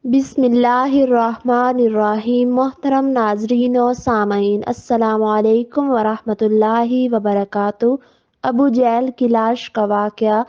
بسم اللہ الرحمن الرحیم۔ محترم ناظرین و سامعین، السلام علیکم ورحمۃ اللہ وبرکاتہ۔ ابو جہل کی لاش کا واقعہ،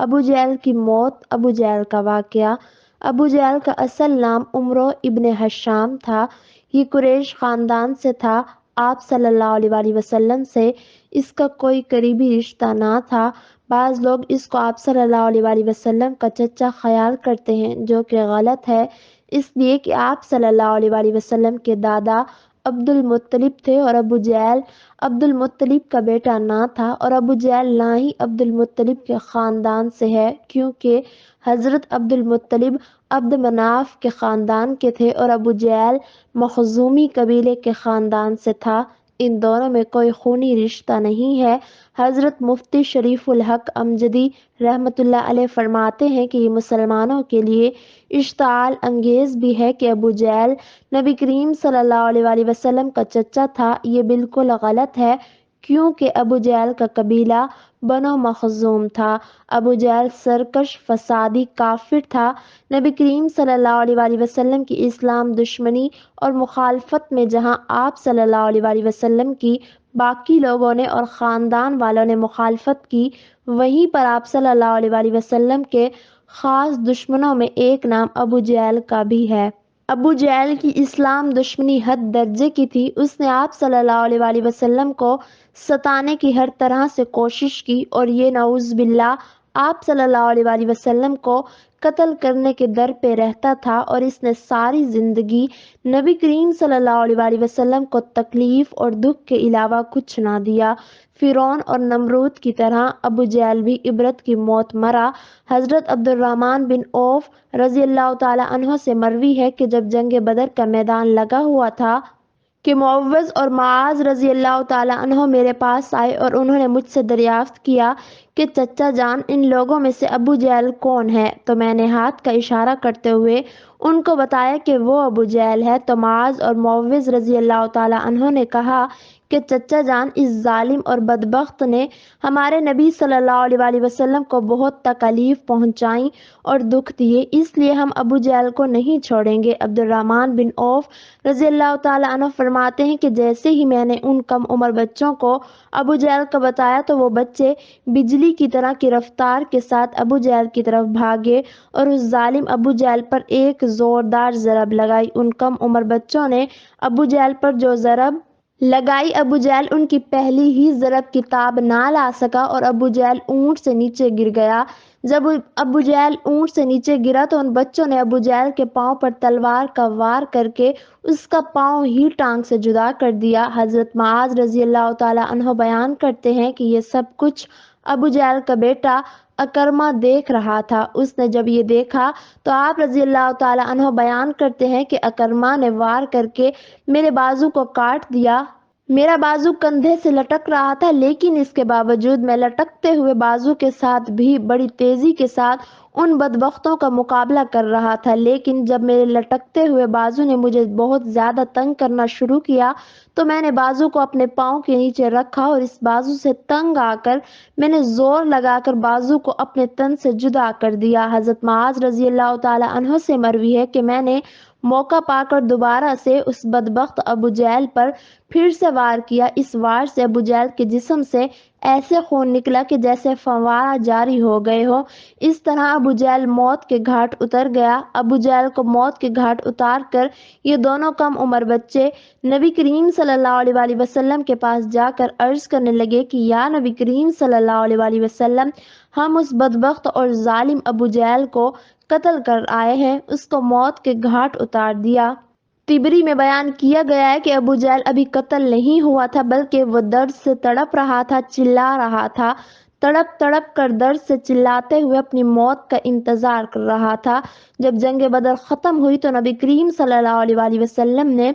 ابو جہل کی موت، ابو جہل کا واقعہ۔ ابو جہل کا اصل نام عمرو ابن ہشام تھا۔ یہ قریش خاندان سے تھا۔ آپ صلی اللہ علیہ وسلم سے اس کا کوئی قریبی رشتہ نہ تھا۔ بعض لوگ اس کو آپ صلی اللہ علیہ وسلم کا چچا خیال کرتے ہیں، جو کہ غلط ہے، اس لیے کہ آپ صلی اللہ علیہ وسلم کے دادا عبد المطلب تھے اور ابو جہل عبد المطلب کا بیٹا نہ تھا، اور ابو جہل نہ ہی عبد المطلب کے خاندان سے ہے، کیونکہ حضرت عبد المطلب عبد مناف کے خاندان کے تھے اور ابو جہل مخزومی قبیلے کے خاندان سے تھا۔ ان دونوں میں کوئی خونی رشتہ نہیں ہے۔ حضرت مفتی شریف الحق امجدی رحمۃ اللہ علیہ فرماتے ہیں کہ یہ مسلمانوں کے لیے اشتعال انگیز بھی ہے کہ ابو جہل نبی کریم صلی اللہ علیہ وسلم کا چچا تھا۔ یہ بالکل غلط ہے، کیونکہ ابو جہل کا قبیلہ بنو مخزوم تھا۔ ابو جہل سرکش فسادی کافر تھا۔ نبی کریم صلی اللہ علیہ وسلم کی اسلام دشمنی اور مخالفت میں جہاں آپ صلی اللہ علیہ وسلم کی باقی لوگوں نے اور خاندان والوں نے مخالفت کی، وہیں پر آپ صلی اللہ علیہ وسلم کے خاص دشمنوں میں ایک نام ابو جہل کا بھی ہے۔ ابو جہل کی اسلام دشمنی حد درجے کی تھی۔ اس نے آپ صلی اللہ علیہ وسلم کو ستانے کی ہر طرح سے کوشش کی، اور یہ نعوذ باللہ آپ صلی اللہ علیہ وسلم کو قتل کرنے کے در پہ رہتا تھا، اور اس نے ساری زندگی نبی کریم صلی اللہ علیہ وسلم کو تکلیف اور دکھ کے علاوہ کچھ نہ دیا۔ فرعون اور نمرود کی طرح ابو جہل بھی عبرت کی موت مرا۔ حضرت عبد الرحمن بن عوف رضی اللہ تعالی عنہ سے مروی ہے کہ جب جنگ بدر کا میدان لگا ہوا تھا کہ معوذ اور معاذ رضی اللہ تعالی عنہ میرے پاس آئے اور انہوں نے مجھ سے دریافت کیا کہ چچا جان، ان لوگوں میں سے ابو جہل کون ہے؟ تو میں نے ہاتھ کا اشارہ کرتے ہوئے ان کو بتایا کہ وہ ابو جہل ہے۔ تو معاذ اور معوذ رضی اللہ تعالی عنہ نے کہا کہ چچا جان، اس ظالم اور بدبخت نے ہمارے نبی صلی اللہ علیہ وسلم کو بہت تکلیف پہنچائیں اور دکھ دیے، اس لیے ہم ابو جہل کو نہیں چھوڑیں گے۔ عبد الرحمن بن عوف رضی اللہ تعالی عنہ فرماتے ہیں کہ جیسے ہی میں نے ان کم عمر بچوں کو ابو جہل کا بتایا تو وہ بچے بجلی کی طرح کی رفتار کے ساتھ ابو جہل کی طرف بھاگے اور اس ظالم ابو جہل پر ایک زوردار ضرب لگائی۔ ان کم عمر بچوں نے ابو جہل پر جو ضرب لگائی، ابو جہل ان کی پہلی ہی ضرب کی تاب نہ لا سکا اور ابو جہل اونٹ سے نیچے گر گیا۔ جب ابو جہل اونٹ سے نیچے گرا تو ان بچوں نے ابو جہل کے پاؤں پر تلوار کا وار کر کے اس کا پاؤں ہی ٹانگ سے جدا کر دیا۔ حضرت معاذ رضی اللہ تعالی عنہ بیان کرتے ہیں کہ یہ سب کچھ ابو جہل کا بیٹا اکرمہ دیکھ رہا تھا۔ اس نے جب یہ دیکھا تو آپ رضی اللہ تعالی عنہ بیان کرتے ہیں کہ اکرمہ نے وار کر کے میرے بازو کو کاٹ دیا۔ میرا بازو کندھے سے لٹک رہا تھا، لیکن اس کے باوجود میں لٹکتے ہوئے بازو کے ساتھ بھی بڑی تیزی کے ساتھ ان بدبختوں کا مقابلہ کر رہا تھا، لیکن جب میرے لٹکتے ہوئے بازو نے مجھے بہت زیادہ تنگ کرنا شروع کیا تو میں نے بازو کو اپنے پاؤں کے نیچے رکھا اور اس بازو سے تنگ آ کر میں نے زور لگا کر بازو کو اپنے تن سے جدا کر دیا۔ حضرت معاذ رضی اللہ تعالی عنہ سے مروی ہے کہ میں نے موقع پا کر دوبارہ سے اس بدبخت ابو جہل پر پھر سے وار کیا۔ اس وار سے ابو جہل کے جسم سے ایسے خون نکلا کہ جیسے فوارہ جاری ہو گئے ہو۔ اس طرح ابو جہل موت کے گھاٹ اتر گیا۔ ابو جہل کو موت کے گھاٹ اتار کر یہ دونوں کم عمر بچے نبی کریم صلی اللہ علیہ وسلم کے پاس جا کر عرض کرنے لگے کہ یا نبی کریم صلی اللہ علیہ وسلم، ہم اس بدبخت اور ظالم ابو جہل کو قتل کر آئے ہیں، اس کو موت کے گھاٹ اتار دیا۔ طبری میں بیان کیا گیا ہے کہ ابو جہل ابھی قتل نہیں ہوا تھا، بلکہ وہ درد سے تڑپ رہا تھا، چلا رہا تھا، تڑپ تڑپ کر درد سے چلاتے ہوئے اپنی موت کا انتظار کر رہا تھا۔ جب جنگ بدر ختم ہوئی تو نبی کریم صلی اللہ علیہ وسلم نے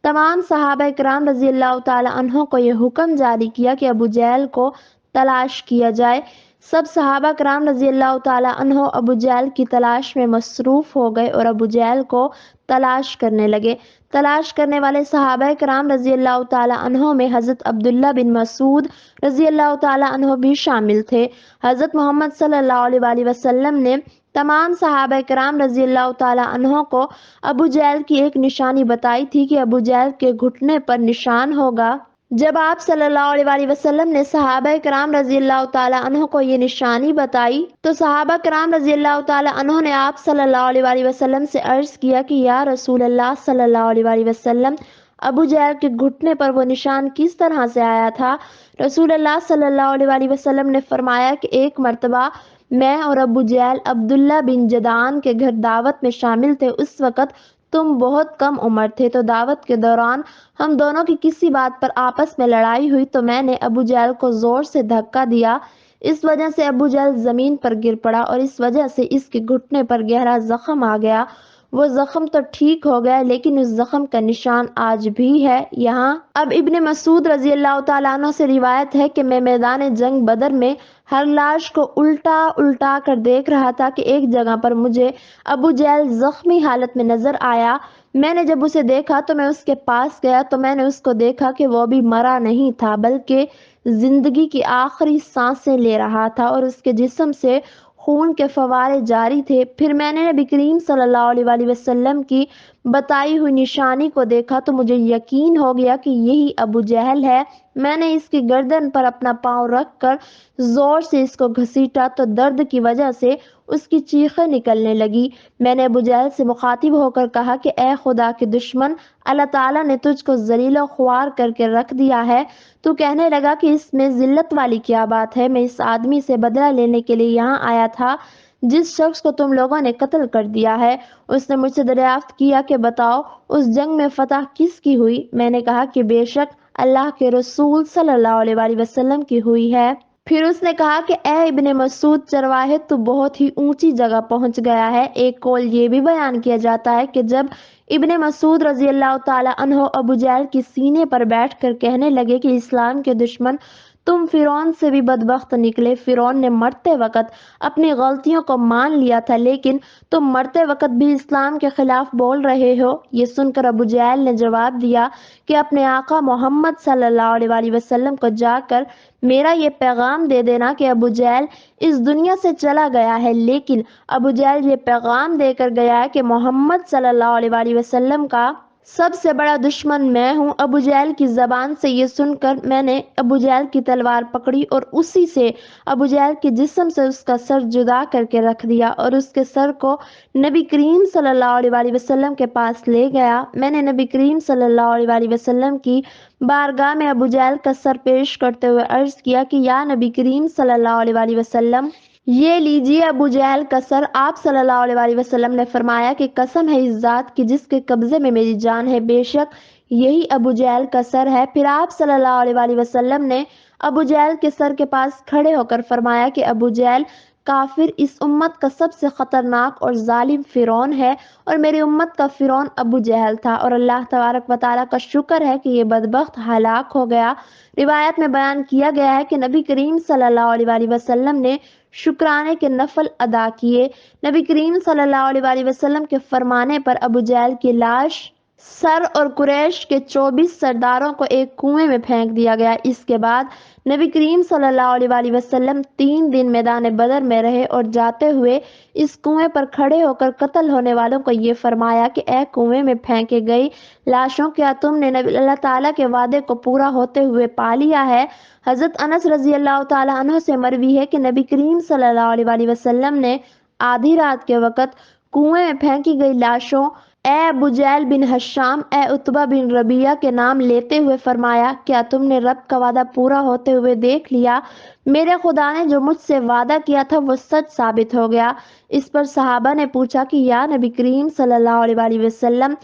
تمام صحابہ کرام رضی اللہ تعالی عنہ کو یہ حکم جاری کیا کہ ابو جہل کو تلاش کیا جائے۔ سب صحابہ کرام رضی اللہ تعالی عنہ ابو جہل کی تلاش میں مصروف ہو گئے اور ابو جہل کو تلاش کرنے لگے۔ تلاش کرنے والے صحابہ کرام رضی اللہ تعالی عنہ میں حضرت عبداللہ بن مسعود رضی اللہ تعالی عنہ بھی شامل تھے۔ حضرت محمد صلی اللہ علیہ وسلم نے तमाम सहाबा कराम रजी अल्लाह ताला अन्हों को अबू जहल की एक निशानी बताई थी कि अबू जहल के घुटने पर निशान होगा। जब आप सल्लल्लाहु अलैहि वसल्लम ने सहाबा कराम रजी अल्लाह ताला अन्हों को ये निशानी बताई तो सहाबा कराम रजी अल्लाह ताला अन्हों ने आप सल्लल्लाहु अलैहि वसल्लम से अर्ज किया कि या रसूल अल्लाह सल्लल्लाहु अलैहि वसल्लम, अबू जहल के घुटने पर वो निशान किस तरह से आया था? रसूल अल्लाह सल्लल्लाहु अलैहि वसल्लम ने फरमाया कि एक मर्तबा मैं और अबू जहल अब्दुल्ला बिन जदान के घर दावत में शामिल थे। उस वक़्त तुम बहुत कम उम्र थे, तो दावत के दौरान हम दोनों की किसी बात पर आपस में लड़ाई हुई तो मैंने अबू जहल को जोर से धक्का दिया। इस वजह से अबू जहल जमीन पर गिर पड़ा और इस वजह से इसके घुटने पर गहरा जख्म आ गया। वो जख्म तो ठीक हो गया लेकिन उस जख्म का निशान आज भी है यहाँ। अब इब्ने मसूद रजी अल्लाह तआला अन्हु से रिवायत है कि मैं मैदान जंग बदर में हर लाश को उल्टा उल्टा कर देख रहा था कि एक जगह पर मुझे अबू जहल जख्मी हालत में नजर आया। मैंने जब उसे देखा तो मैं उसके पास गया तो मैंने उसको देखा कि वो भी मरा नहीं था बल्कि जिंदगी की आखिरी सांसें ले रहा था और उसके जिस्म से खून के फवारे जारी थे। फिर मैंने नबी करीम सल्लल्लाहु अलैहि वसल्लम की बताई हुई निशानी को देखा तो मुझे यकीन हो गया कि यही अबू जहल है। मैंने इसकी गर्दन पर अपना पांव रखकर जोर से इसको घसीटा तो दर्द की वजह से उसकी चीखें निकलने लगी। मैंने अबू जहल से मुखातिब होकर कहा कि ए खुदा के दुश्मन, अल्लाह ताला ने तुझको जलील ख्वार करके रख दिया है। तू कहने लगा कि इसमें जिल्लत वाली क्या बात है? मैं इस आदमी से बदला लेने के लिए यहाँ आया था जिस शख्स को तुम लोगों ने कत्ल कर दिया है। उसने मुझसे दरियाफ्त किया कि बताओ उस जंग में फतह किसकी हुई? मैंने कहा कि बेशक अल्लाह के रसूल सल्लल्लाहु अलैहि वसल्लम की हुई है। फिर उसने कहा कि ए इब्ने मसूद, चरवाहे तू बहुत ही ऊंची जगह पहुंच गया है। एक कौल ये भी बयान किया जाता है कि जब इब्ने मसूद रजी अल्लाह ताला अन्हो अबू जहल की सीने पर बैठकर कहने लगे कि इस्लाम के दुश्मन, तुम फिरौन से भी बदबख्त निकले। फिरौन ने मरते वक्त अपनी गलतियों को मान लिया था लेकिन तुम मरते वक्त भी इस्लाम के खिलाफ बोल रहे हो। ये सुनकर अबू जहल ने जवाब दिया कि अपने आका मोहम्मद सल्लल्लाहु अलैहि वसल्लम को जाकर मेरा ये पैगाम दे देना कि अबू जहल इस दुनिया से चला गया है। लेकिन अबू जहल ये पैगाम देकर गया है कि मोहम्मद सल्लल्लाहु अलैहि वसल्लम का सबसे बड़ा दुश्मन मैं हूँ। अबू जहल की जबान से ये सुनकर मैंने अबू जहल की तलवार पकड़ी और उसी से अबू जहल के जिस्म से उसका सर जुदा करके रख दिया और उसके सर को नबी करीम सल्लल्लाहु अलैहि वसल्लम के पास ले गया। मैंने नबी करीम सल्लल्लाहु अलैहि वसल्लम की बारगाह में अबू जहल का सर पेश करते हुए अर्ज किया कि या नबी करीम सल्लल्लाहु अलैहि वसल्लम, ये लीजिए अबू जहल का सर। आप सल्लल्लाहु अलैहि वसल्लम ने फरमाया कि कसम है इस जात की जिसके कब्जे में मेरी जान है, बेशक यही अबू जहल का सर है। फिर आप सल्लल्लाहु अलैहि वसल्लम ने अबू जहल के सर के पास खड़े होकर फरमाया कि अबू जहल काफिर इस उम्मत का सबसे खतरनाक और जालिम फिरौन है और मेरी उम्मत का फिरौन अबू जहल था और अल्लाह तबारक व तआला का शुक्र है कि ये बदबख्त हलाक हो गया। रिवायत में बयान किया गया है कि नबी करीम सल्लल्लाहु अलैहि वसल्लम ने शुक्राने के नफल अदा किए। नबी करीम सल्लल्लाहु अलैहि वसल्लम के फरमाने पर अबू जहल की लाश, सर और कुरैश के 24 सरदारों को एक कुएं में फेंक दिया गया। इसके बाद नबी करीम सल्लल्लाहु अलैहि वसल्लम 3 दिन मैदान बदर में रहे और जाते हुए इस कुएं पर खड़े होकर कत्ल होने वालों को ये फरमाया कि ए कुएं में फेंके गई लाशों, क्या तुमने अल्लाह ताला के वादे को पूरा होते हुए पा लिया है? हजरत अनस रजी अल्लाह ताला अन्हु से मरवी है कि नबी करीम सल्लल्लाहु अलैहि वसल्लम ने आधी रात के वक़्त कुएं में फेंकी गई लाशों ए अबू जहल बिन हशाम, ए उतबा बिन रबिया के नाम लेते हुए फरमाया, क्या तुमने रब का वादा पूरा होते हुए देख लिया? मेरे खुदा ने जो मुझसे वादा किया था वो सच साबित हो गया। इस पर सहाबा ने पूछा कि या नबी करीम सल्लल्लाहु अलैहि वसल्लम,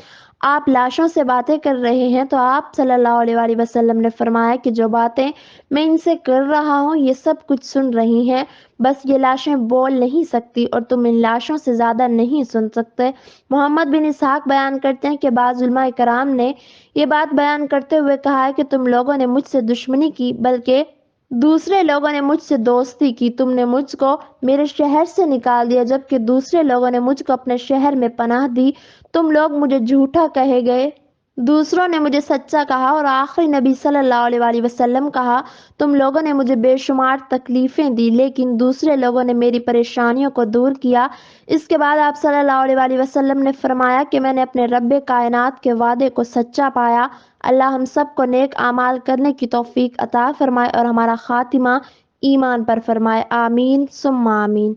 आप लाशों से बातें कर रहे हैं। तो आप सल्लल्लाहु अलैहि वसल्लम ने फरमाया कि जो बातें मैं इनसे कर रहा हूँ ये सब कुछ सुन रही हैं, बस ये लाशें बोल नहीं सकती और तुम इन लाशों से ज़्यादा नहीं सुन सकते। मोहम्मद बिन इसहाक बयान करते हैं कि बाज़ उलमा कराम ने ये बात बयान करते हुए कहा है कि तुम लोगों ने मुझसे दुश्मनी की, बल्कि दूसरे लोगों ने मुझसे दोस्ती की। तुमने मुझको मेरे शहर से निकाल दिया जबकि दूसरे लोगों ने मुझको अपने शहर में पनाह दी। तुम लोग मुझे झूठा कहे गए دوسروں نے مجھے سچا کہا اور آخری نبی صلی اللہ علیہ وآلہ وسلم کہا، تم لوگوں نے مجھے بے شمار تکلیفیں دی لیکن دوسرے لوگوں نے میری پریشانیوں کو دور کیا۔ اس کے بعد آپ صلی اللہ علیہ وآلہ وسلم نے فرمایا کہ میں نے اپنے رب کائنات کے وعدے کو سچا پایا۔ اللہ ہم سب کو نیک اعمال کرنے کی توفیق عطا فرمائے اور ہمارا خاتمہ ایمان پر فرمائے، آمین ثم آمین۔